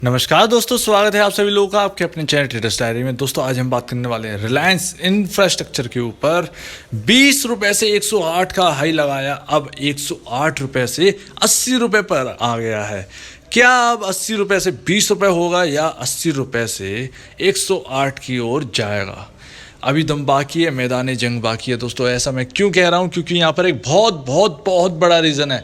नमस्कार दोस्तों, स्वागत है आप सभी लोगों का आपके अपने चैनल ट्रेडर्स डायरी में। दोस्तों आज हम बात करने वाले हैं रिलायंस इंफ्रास्ट्रक्चर के ऊपर। 20 रुपये से 108 का हाई लगाया, अब 108 रुपये से 80 रुपये पर आ गया है। क्या अब 80 रुपये से 20 रुपये होगा या 80 रुपये से 108 की ओर जाएगा? अभी दम बाकी है, मैदान जंग बाकी है दोस्तों। ऐसा मैं क्यों कह रहा हूँ? क्योंकि यहाँ पर एक बहुत बहुत बहुत बड़ा रीज़न है।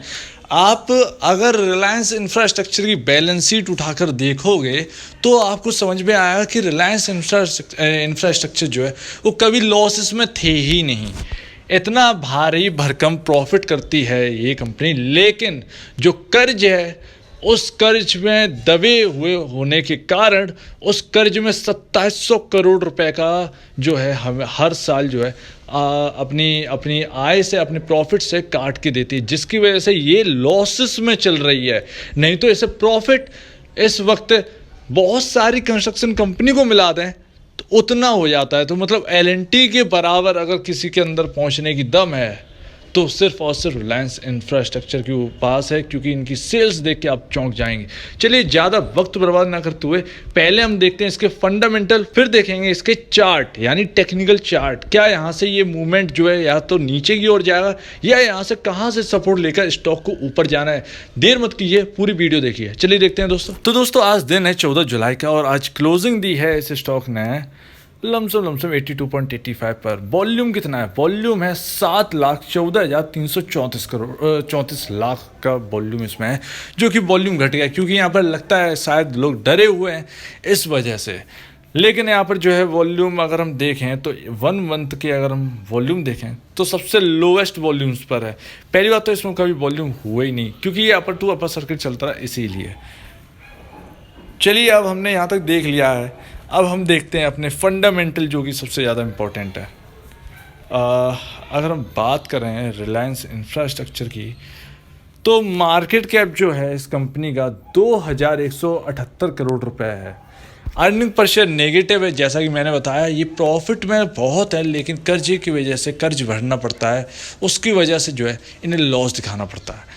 आप अगर रिलायंस इंफ्रास्ट्रक्चर की बैलेंस शीट उठाकर देखोगे तो आपको समझ में आएगा कि रिलायंस इंफ्रास्ट्रक्चर जो है वो कभी लॉसेस में थे ही नहीं। इतना भारी भरकम प्रॉफिट करती है ये कंपनी, लेकिन जो कर्ज है उस कर्ज में दबे हुए होने के कारण उस कर्ज में 2700 करोड़ रुपए का जो है हमें हर साल जो है अपनी अपनी आय से, अपने प्रॉफिट से काट के देती है, जिसकी वजह से ये लॉसेस में चल रही है। नहीं तो ऐसे प्रॉफिट इस वक्त बहुत सारी कंस्ट्रक्शन कंपनी को मिला दें तो उतना हो जाता है। तो मतलब एल&टी के बराबर अगर किसी के अंदर पहुंचने की दम है तो सिर्फ और सिर्फ रिलायंस इंफ्रास्ट्रक्चर के पास है, क्योंकि इनकी सेल्स देख के आप चौंक जाएंगे। चलिए ज़्यादा वक्त बर्बाद ना करते हुए पहले हम देखते हैं इसके फंडामेंटल, फिर देखेंगे इसके चार्ट यानी टेक्निकल चार्ट। क्या यहाँ से ये मूवमेंट जो है या तो नीचे की ओर जाएगा या यहाँ से कहाँ से सपोर्ट लेकर स्टॉक को ऊपर जाना है। देर मत कीजिए, पूरी वीडियो देखिए। चलिए देखते हैं दोस्तों। तो दोस्तों आज दिन है 14 जुलाई का और आज क्लोजिंग दी है इस स्टॉक ने लमसम 82.85 पर। वॉल्यूम कितना है? वॉल्यूम है 7,14,334 करोड़ 34 लाख का वॉल्यूम इसमें है, जो कि वॉल्यूम घट गया क्योंकि यहाँ पर लगता है शायद लोग डरे हुए हैं इस वजह से। लेकिन यहाँ पर जो है वॉल्यूम अगर हम देखें तो 1 मंथ के अगर हम वॉल्यूम देखें तो सबसे लोवेस्ट वॉल्यूम्स पर है। पहली बात तो इसमें कभी वॉल्यूम हुआ ही नहीं क्योंकि ये अपर टू अपर सर्किट चलता रहा, इसीलिए। चलिए अब हमने यहाँ तक देख लिया है, अब हम देखते हैं अपने फंडामेंटल जो कि सबसे ज़्यादा इम्पोर्टेंट है। अगर हम बात करें रिलायंस इंफ्रास्ट्रक्चर की तो मार्केट कैप जो है इस कंपनी का 2178 करोड़ रुपए है। अर्निंग पर शेयर नेगेटिव है, जैसा कि मैंने बताया। ये प्रॉफिट में बहुत है लेकिन कर्जे की वजह से कर्ज भरना पड़ता है, उसकी वजह से जो है इन्हें लॉस दिखाना पड़ता है।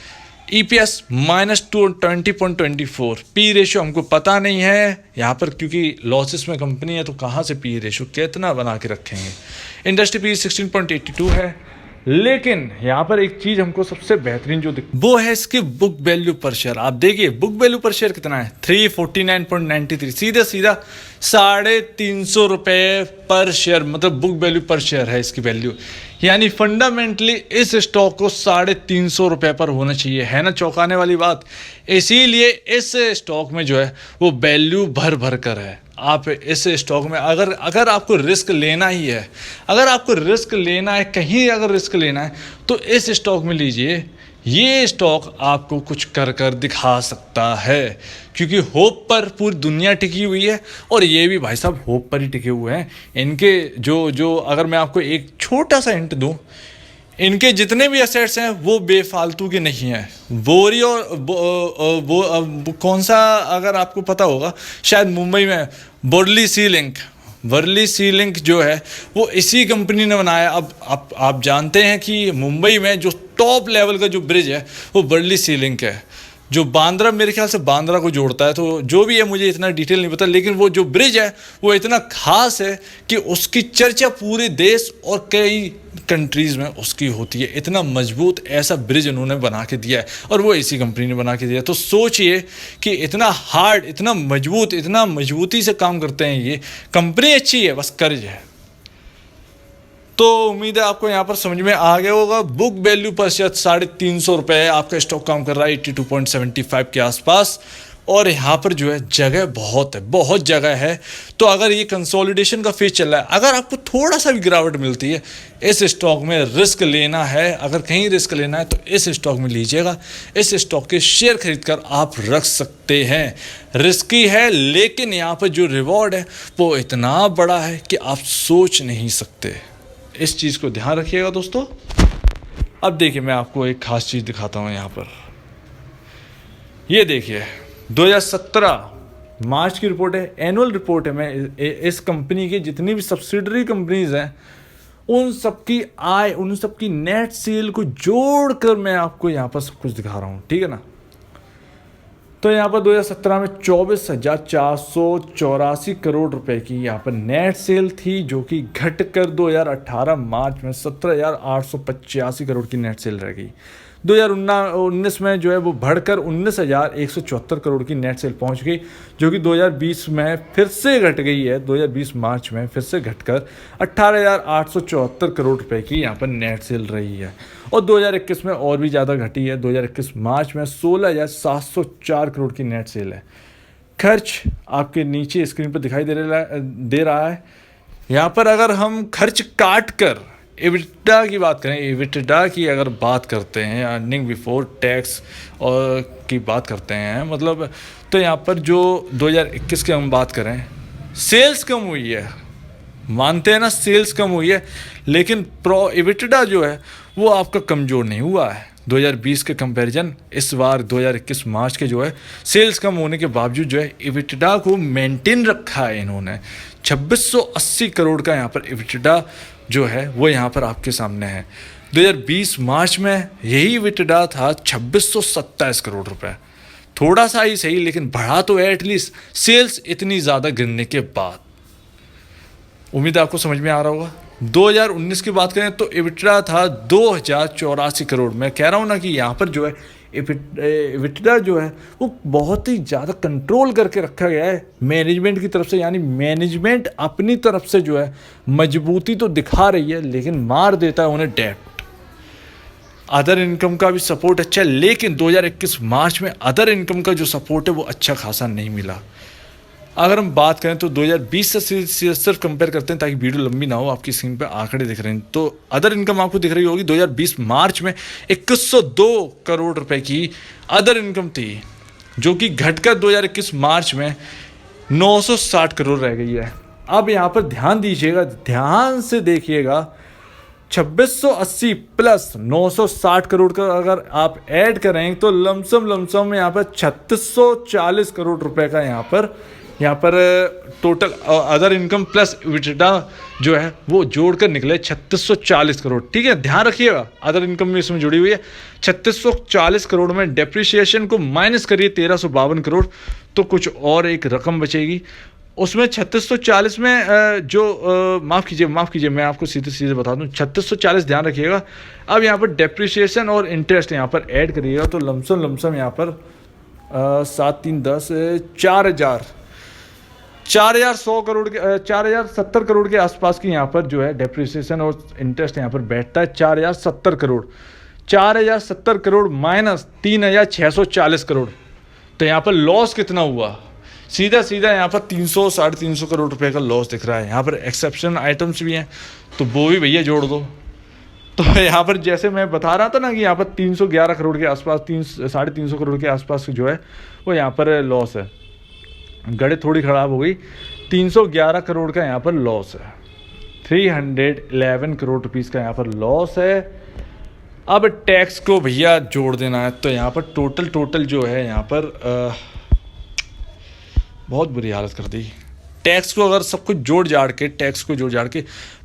EPS -20.24, पी रेशियो हमको पता नहीं है यहाँ पर क्योंकि लॉसेस में कंपनी है तो कहाँ से पी रेशियो कितना बना के रखेंगे। इंडस्ट्री पी 16.82 है, लेकिन यहाँ पर एक चीज़ हमको सबसे बेहतरीन जो वो है इसकी बुक वैल्यू पर शेयर। आप देखिए बुक वैल्यू पर शेयर कितना है, 349.93, सीधा सीधा 350 रुपये पर शेयर, मतलब बुक वैल्यू पर शेयर है इसकी वैल्यू। यानी फंडामेंटली इस स्टॉक को 350 रुपये पर होना चाहिए, है ना चौंकाने वाली बात। इसीलिए इस स्टॉक में जो है वो वैल्यू भर भर कर है। आप इस स्टॉक में अगर आपको रिस्क लेना ही है, अगर आपको रिस्क लेना है, कहीं अगर रिस्क लेना है तो इस स्टॉक में लीजिए। ये स्टॉक आपको कुछ कर कर दिखा सकता है क्योंकि होप पर पूरी दुनिया टिकी हुई है और ये भी भाई साहब होप पर ही टिके हुए हैं। इनके जो अगर मैं आपको एक छोटा सा हिंट दूं, इनके जितने भी एसेट्स हैं वो बेफालतू के नहीं हैं। बोरी और वो कौन सा, अगर आपको पता होगा शायद मुंबई में वर्ली सी लिंक जो है वो इसी कंपनी ने बनाया। अब आप जानते हैं कि मुंबई में जो टॉप लेवल का जो ब्रिज है वो वर्ली सी लिंक है, जो बांद्रा, मेरे ख्याल से बांद्रा को जोड़ता है। तो जो भी है मुझे इतना डिटेल नहीं पता, लेकिन वो जो ब्रिज है वो इतना खास है कि उसकी चर्चा पूरे देश और कई कंट्रीज़ में उसकी होती है। इतना मजबूत ऐसा ब्रिज उन्होंने बना के दिया है और वो इसी कंपनी ने बना के दिया है। तो सोचिए कि इतना हार्ड, इतना मजबूत, इतना मजबूती से काम करते हैं ये। कंपनी अच्छी है, बस कर्ज है। तो उम्मीद है आपको यहाँ पर समझ में आ गया होगा। बुक वैल्यू पर शेयर 350 रुपये आपका स्टॉक काम कर रहा है 82.75 के आसपास, और यहाँ पर जो है जगह बहुत है, बहुत जगह है। तो अगर ये कंसोलिडेशन का फेज चल रहा है, अगर आपको थोड़ा सा भी गिरावट मिलती है, इस स्टॉक में रिस्क लेना है, अगर कहीं रिस्क लेना है तो इस स्टॉक में लीजिएगा। इस स्टॉक के शेयर खरीद कर आप रख सकते हैं। रिस्की है लेकिन यहाँ पर जो रिवॉर्ड है वो इतना बड़ा है कि आप सोच नहीं सकते। इस चीज़ को ध्यान रखिएगा दोस्तों। अब देखिए मैं आपको एक खास चीज़ दिखाता हूँ यहाँ पर। ये देखिए 2017 मार्च की रिपोर्ट है, एनुअल रिपोर्ट है। मैं इस कंपनी की जितनी भी सब्सिडरी कंपनीज हैं उन सबकी आय, उन सबकी नेट सेल को जोड़कर मैं आपको यहाँ पर सब कुछ दिखा रहा हूँ, ठीक है ना। तो यहाँ पर 2017 में 24,484 करोड़ रुपए की यहाँ पर नेट सेल थी, जो कि घटकर 2018 मार्च में 17,885 करोड़ की नेट सेल रह गई। 2019 में जो है वो बढ़कर 19,174 करोड़ की नेट सेल पहुंच गई, जो कि 2020 में फिर से घट गई है। 2020 मार्च में फिर से घटकर 18,874 करोड़ रुपए की यहाँ पर नेट सेल रही है। और 2021 में और भी ज़्यादा घटी है। 2021 मार्च में 16,704 करोड़ की नेट सेल है। खर्च आपके नीचे स्क्रीन पर दिखाई दे रहा है। यहाँ पर अगर हम खर्च काट कर एबिटा की बात करें, एबिटा की अगर बात करते हैं, अर्निंग बिफोर टैक्स और की बात करते हैं मतलब, तो यहाँ पर जो 2021 की हम बात करें, सेल्स कम हुई है, मानते हैं ना सेल्स कम हुई है, लेकिन एबिटा जो है वो आपका कमज़ोर नहीं हुआ है। 2020 के कंपैरिजन इस बार 2021 मार्च के जो है सेल्स कम होने के बावजूद जो है एबिटा को मेंटेन रखा है इन्होंने। 2680 करोड़ का यहाँ पर एबिटा जो है वो यहाँ पर आपके सामने है। 2020 मार्च में यही एबिटा था 2627 करोड़ रुपए। थोड़ा सा ही सही, लेकिन बढ़ा तो है एटलीस्ट सेल्स इतनी ज़्यादा गिरने के बाद। उम्मीद है आपको समझ में आ रहा होगा। 2019 की बात करें तो एबिटा था 2084 करोड़। मैं कह रहा हूँ ना कि यहाँ पर जो है एबिटा जो है वो बहुत ही ज़्यादा कंट्रोल करके रखा गया है मैनेजमेंट की तरफ से। यानी मैनेजमेंट अपनी तरफ से जो है मजबूती तो दिखा रही है, लेकिन मार देता है उन्हें डेट। अदर इनकम का भी सपोर्ट अच्छा है, लेकिन 2021 मार्च में अदर इनकम का जो सपोर्ट है वो अच्छा खासा नहीं मिला। अगर हम बात करें तो 2020 से सिर्फ कंपेयर करते हैं ताकि वीडियो लंबी ना हो, आपकी स्क्रीन पर आंकड़े दिख रहे हैं तो अदर इनकम आपको दिख रही होगी। 2020 मार्च में 2102 करोड़ रुपए की अदर इनकम थी, जो कि घटकर 2021 मार्च में 960 करोड़ रह गई है। अब यहाँ पर ध्यान दीजिएगा, ध्यान से देखिएगा, 2680 प्लस 960 करोड़ का अगर आप ऐड करें तो लमसम यहाँ पर 3640 करोड़ रुपए का यहाँ पर total other income plus EBITDA जो है वो जोड़कर निकले 3640 करोड़। ठीक है, ध्यान रखिएगा अदर इनकम में इसमें जुड़ी हुई है। 3640 करोड़ में डेप्रिसिएशन को माइनस करिए 1352 करोड़, तो कुछ और एक रकम बचेगी। उसमें 3640 में माफ़ कीजिए मैं आपको सीधे बता दूं, 3640 ध्यान रखिएगा। अब यहाँ पर डेप्रिसिएशन और इंटरेस्ट यहाँ पर ऐड करिएगा तो लमसम यहाँ पर 7 3 10 4,100 करोड़ के 4,070 करोड़ के आसपास की यहाँ पर जो है डेप्रिसिएशन और इंटरेस्ट यहाँ पर बैठता है। 4,070 करोड़ 4,070 करोड़ माइनस 3,640 करोड़, तो यहाँ पर लॉस कितना हुआ? सीधा यहाँ पर 300 350 करोड़ रुपए का लॉस दिख रहा है। यहाँ पर एक्सेप्शन आइटम्स भी हैं तो वो भी भैया जोड़ दो। तो यहाँ पर जैसे मैं बता रहा था ना कि यहाँ पर 311 करोड़ के आसपास 350 करोड़ के आसपास जो है वो यहाँ पर लॉस है। गड़े थोड़ी ख़राब हो गई, 311 करोड़ का यहाँ पर लॉस है, 311 करोड़ रुपीज़ का यहाँ पर लॉस है। अब टैक्स को भैया जोड़ देना है तो यहाँ पर टोटल जो है यहाँ पर बहुत बुरी हालत कर दी। टैक्स को अगर सब कुछ जोड़ जाड़ के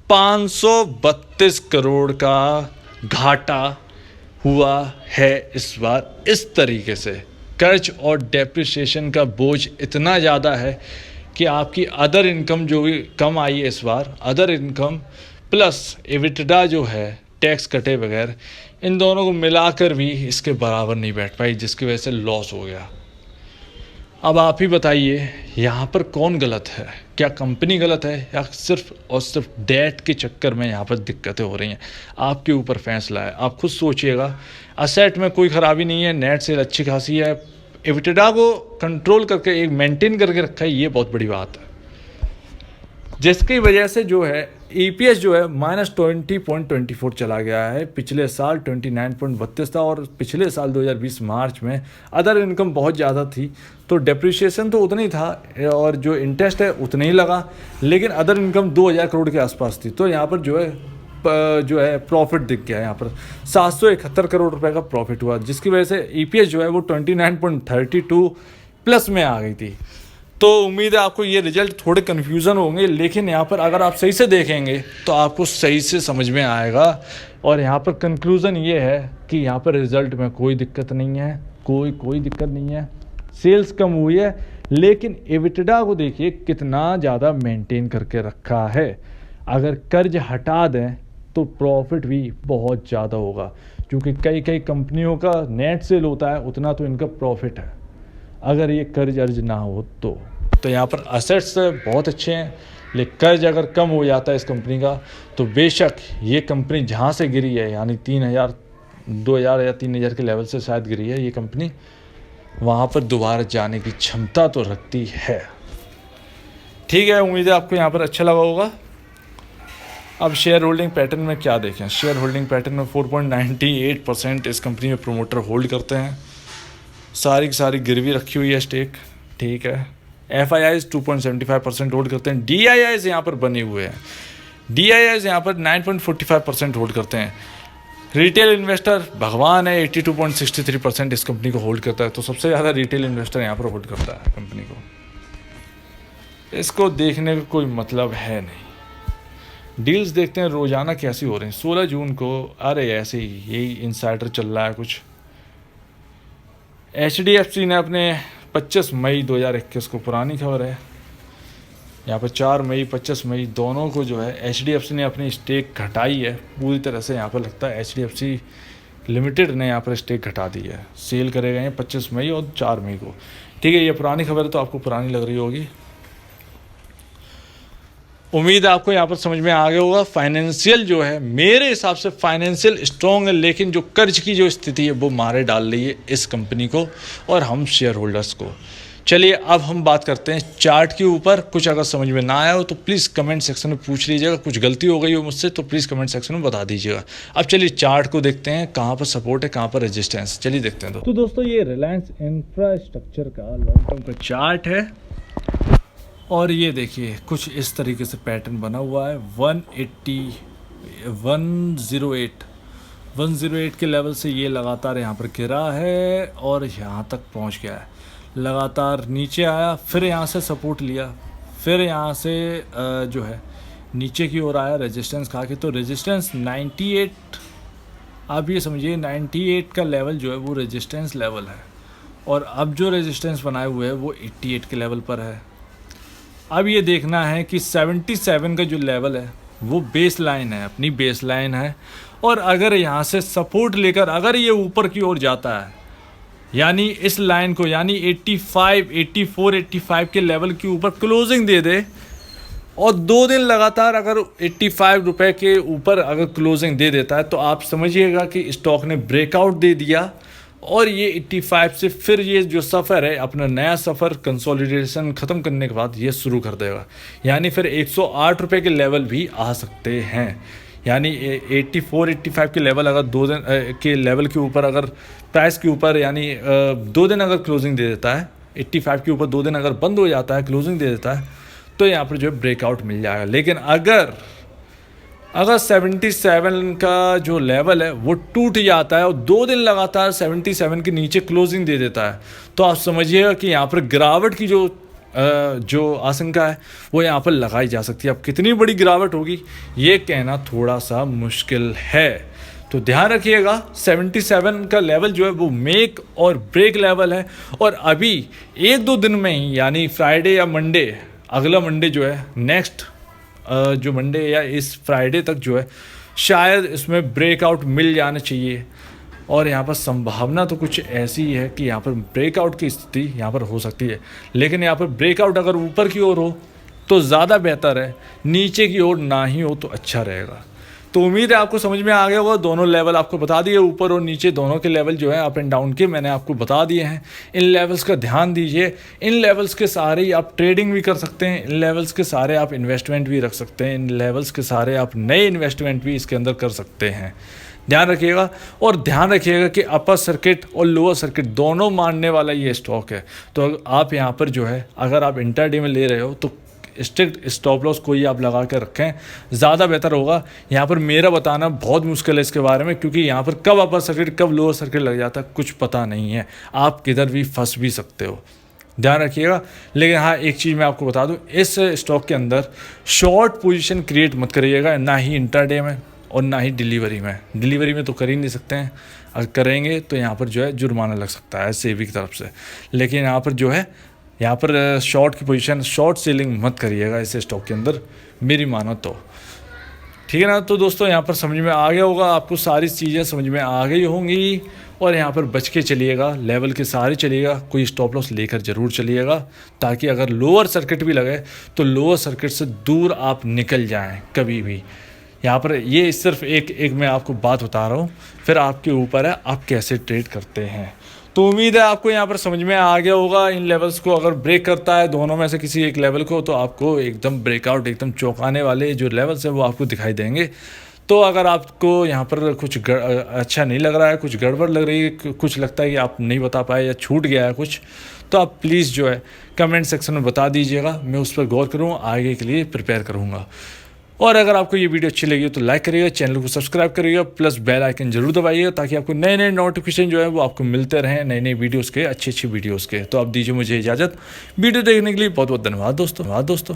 532 करोड़ का घाटा हुआ है इस बार। इस तरीके से कर्ज और डेप्रिसिएशन का बोझ इतना ज़्यादा है कि आपकी अदर इनकम जो भी कम आई है इस बार, अदर इनकम प्लस एबिटा जो है टैक्स कटे बगैर, इन दोनों को मिलाकर भी इसके बराबर नहीं बैठ पाई, जिसकी वजह से लॉस हो गया। अब आप ही बताइए यहाँ पर कौन गलत है? क्या कंपनी गलत है या सिर्फ और सिर्फ डेट के चक्कर में यहाँ पर दिक्कतें हो रही हैं? आपके ऊपर फैसला है, आप खुद सोचिएगा। असेट में कोई ख़राबी नहीं है, नेट सेल अच्छी खासी है, एबिटा को कंट्रोल करके एक मेंटेन करके रखा है, ये बहुत बड़ी बात है, जिसकी वजह से जो है EPS जो है -20.24 चला गया है। पिछले साल 29.32 था और पिछले साल 2020 मार्च में अदर इनकम बहुत ज़्यादा थी तो डेप्रिसिएशन तो उतना ही था और जो इंटरेस्ट है उतना ही लगा, लेकिन अदर इनकम 2000 करोड़ के आसपास थी। तो यहाँ पर जो है प्रॉफिट दिख गया, यहाँ पर 771 करोड़ रुपए का प्रॉफिट हुआ, जिसकी वजह से EPS जो है वो 29.32 प्लस में आ गई थी। तो उम्मीद है आपको ये रिजल्ट थोड़े कन्फ्यूज़न होंगे, लेकिन यहाँ पर अगर आप सही से देखेंगे तो आपको सही से समझ में आएगा। और यहाँ पर कंक्लूज़न ये है कि यहाँ पर रिज़ल्ट में कोई दिक्कत नहीं है, कोई दिक्कत नहीं है, सेल्स कम हुई है, लेकिन एबिटडा को देखिए कितना ज़्यादा मेंटेन करके रखा है। अगर कर्ज हटा दें तो प्रॉफिट भी बहुत ज़्यादा होगा, क्योंकि कई कई कंपनियों का नेट सेल होता है उतना तो इनका प्रॉफिट है अगर ये कर्ज अर्ज ना हो तो यहाँ पर असेट्स बहुत अच्छे हैं, लेकिन कर्ज अगर कम हो जाता है इस कंपनी का तो बेशक ये कंपनी जहाँ से गिरी है, यानी 3000 2000 या 3000 के लेवल से शायद गिरी है ये कंपनी, वहाँ पर दोबारा जाने की क्षमता तो रखती है। ठीक है, उम्मीद है आपको यहाँ पर अच्छा लगा होगा। अब शेयर होल्डिंग पैटर्न में क्या देखें, शेयर होल्डिंग पैटर्न में 4.98% इस कंपनी में प्रोमोटर होल्ड करते हैं, सारी की सारी गिरवी रखी हुई है स्टेक। ठीक है, FIIs 2.75% होल्ड करते हैं, DIIs यहाँ पर बने हुए हैं, DIIs यहाँ पर 9.45% होल्ड करते हैं। रिटेल इन्वेस्टर भगवान है, 82.63% इस कंपनी को होल्ड करता है, तो सबसे ज़्यादा रिटेल इन्वेस्टर यहाँ पर होल्ड करता है कंपनी को। इसको देखने का कोई मतलब है नहीं। डील्स देखते हैं रोज़ाना कैसी हो रही हैं। 16 जून को अरे ऐसे ही यही इनसाइडर चल रहा है कुछ। HDFC ने अपने 25 मई 2021 को, पुरानी खबर है, यहाँ पर 4 मई 25 मई दोनों को जो है HDFC ने अपनी स्टेक घटाई है पूरी तरह से। यहाँ पर लगता है HDFC लिमिटेड ने यहाँ पर स्टेक घटा दी है, सेल करे गए हैं 25 मई और 4 मई को। ठीक है, ये पुरानी खबर है तो आपको पुरानी लग रही होगी। उम्मीद है आपको यहाँ पर समझ में आ गया होगा। फाइनेंशियल जो है मेरे हिसाब से फाइनेंशियल स्ट्रॉन्ग है, लेकिन जो कर्ज की जो स्थिति है वो मारे डाल रही है इस कंपनी को और हम शेयर होल्डर्स को। चलिए अब हम बात करते हैं चार्ट के ऊपर। कुछ अगर समझ में ना आया हो तो प्लीज़ कमेंट सेक्शन में पूछ लीजिएगा, कुछ गलती हो गई हो मुझसे तो प्लीज़ कमेंट सेक्शन में बता दीजिएगा। अब चलिए चार्ट को देखते हैं, कहाँ पर सपोर्ट है कहाँ पर रेजिस्टेंस, चलिए देखते हैं। तो दोस्तों ये रिलायंस इंफ्रास्ट्रक्चर का लॉन्ग टर्म का चार्ट है और ये देखिए कुछ इस तरीके से पैटर्न बना हुआ है। 108 के लेवल से ये लगातार यहाँ पर गिरा है और यहाँ तक पहुँच गया है, लगातार नीचे आया, फिर यहाँ से सपोर्ट लिया, फिर यहाँ से जो है नीचे की ओर आया रेजिस्टेंस खा के। तो रेजिस्टेंस 98, आप ये समझिए 98 का लेवल जो है वो रेजिस्टेंस लेवल है और अब जो रेजिस्टेंस बनाए हुए है वो 88 के लेवल पर है। अब ये देखना है कि 77 का जो लेवल है वो बेस लाइन है, अपनी बेस लाइन है, और अगर यहाँ से सपोर्ट लेकर अगर ये ऊपर की ओर जाता है, यानी इस लाइन को, यानी 85 के लेवल के ऊपर क्लोजिंग दे दे और 2 दिन लगातार अगर 85 रुपये के ऊपर अगर क्लोजिंग दे देता है तो आप समझिएगा कि स्टॉक ने ब्रेकआउट दे दिया और ये 85 से फिर ये जो सफ़र है, अपना नया सफ़र कंसोलिडेशन ख़त्म करने के बाद ये शुरू कर देगा। यानी फिर 108 रुपये के लेवल भी आ सकते हैं, यानी 85 के लेवल अगर 2 दिन के लेवल के ऊपर अगर प्राइस के ऊपर, यानी 2 दिन अगर क्लोजिंग दे देता है 85 के ऊपर, 2 दिन अगर बंद हो जाता है, क्लोजिंग दे देता है, तो यहाँ पर जो है ब्रेकआउट मिल जाएगा। लेकिन अगर 77 का जो लेवल है वो टूट जाता है और 2 दिन लगातार 77 के नीचे क्लोजिंग दे देता है, तो आप समझिएगा कि यहाँ पर गिरावट की जो आशंका है वो यहाँ पर लगाई जा सकती है। अब कितनी बड़ी गिरावट होगी ये कहना थोड़ा सा मुश्किल है, तो ध्यान रखिएगा 77 का लेवल जो है वो मेक और ब्रेक लेवल है। और अभी 1-2 दिन में ही, यानी फ्राइडे या मंडे, अगला मंडे जो है, नेक्स्ट जो मंडे या इस फ्राइडे तक जो है शायद इसमें ब्रेकआउट मिल जाना चाहिए। और यहाँ पर संभावना तो कुछ ऐसी है कि यहाँ पर ब्रेकआउट की स्थिति यहाँ पर हो सकती है, लेकिन यहाँ पर ब्रेकआउट अगर ऊपर की ओर हो तो ज़्यादा बेहतर है, नीचे की ओर ना ही हो तो अच्छा रहेगा। तो उम्मीद है आपको समझ में आ गया होगा। दोनों लेवल आपको बता दिए, ऊपर और नीचे दोनों के लेवल जो है अप एंड डाउन के मैंने आपको बता दिए हैं। इन लेवल्स का ध्यान दीजिए, इन लेवल्स के सहारे ही आप ट्रेडिंग भी कर सकते हैं, इन लेवल्स के सहारे आप इन्वेस्टमेंट भी रख सकते हैं, इन लेवल्स के सहारे आप नए इन्वेस्टमेंट भी इसके अंदर कर सकते हैं। ध्यान रखिएगा, और ध्यान रखिएगा कि अपर सर्किट और लोअर सर्किट दोनों मानने वाला ये स्टॉक है। तो आप यहाँ पर जो है अगर आप इंटरडे में ले रहे हो तो स्ट्रिक्ट स्टॉप लॉस कोई आप लगा कर रखें, ज़्यादा बेहतर होगा। यहाँ पर मेरा बताना बहुत मुश्किल है इसके बारे में, क्योंकि यहाँ पर कब अपर सर्किट कब लोअर सर्किट लग जाता है कुछ पता नहीं है, आप किधर भी फंस भी सकते हो। ध्यान रखिएगा। लेकिन हाँ, एक चीज़ मैं आपको बता दूँ, इस स्टॉक के अंदर शॉर्ट पोजीशन क्रिएट मत करिएगा, ना ही इंटरडे में और ना ही डिलीवरी में। डिलीवरी में तो कर ही नहीं सकते हैं। अगर करेंगे तो यहाँ पर जो है जुर्माना लग सकता है सेबी की तरफ से। लेकिन यहाँ पर जो है यहाँ पर शॉर्ट की पोजीशन, शॉर्ट सेलिंग मत करिएगा इस स्टॉक के अंदर, मेरी मानो तो। ठीक है ना। तो दोस्तों यहाँ पर समझ में आ गया होगा, आपको सारी चीज़ें समझ में आ गई होंगी। और यहाँ पर बच के चलिएगा, लेवल के सारे चलिएगा, कोई स्टॉप लॉस लेकर ज़रूर चलिएगा, ताकि अगर लोअर सर्किट भी लगे तो लोअर सर्किट से दूर आप निकल जाएं कभी भी। यहाँ पर ये सिर्फ एक मैं आपको बात बता रहा हूँ, फिर आपके ऊपर है आप कैसे ट्रेड करते हैं। तो उम्मीद है आपको यहाँ पर समझ में आ गया होगा। इन लेवल्स को अगर ब्रेक करता है दोनों में से किसी एक लेवल को, तो आपको एकदम ब्रेकआउट, एकदम चौंकाने वाले जो लेवल्स हैं वो आपको दिखाई देंगे। तो अगर आपको यहाँ पर कुछ अच्छा नहीं लग रहा है, कुछ गड़बड़ लग रही है, कुछ लगता है कि आप नहीं बता पाए या छूट गया है कुछ, तो आप प्लीज़ जो है कमेंट सेक्शन में बता दीजिएगा, मैं उस पर गौर करूँगा, आगे के लिए प्रिपेयर करूँगा। और अगर आपको ये वीडियो अच्छी लगी तो लाइक करिएगा, चैनल को सब्सक्राइब करिएगा, प्लस बेल आइकन जरूर दबाइएगा, ताकि आपको नए नए नोटिफिकेशन जो है वो आपको मिलते रहें, नए नए वीडियोस के, अच्छी अच्छी वीडियोस के। तो आप दीजिए मुझे इजाज़त। वीडियो देखने के लिए बहुत बहुत धन्यवाद दोस्तों।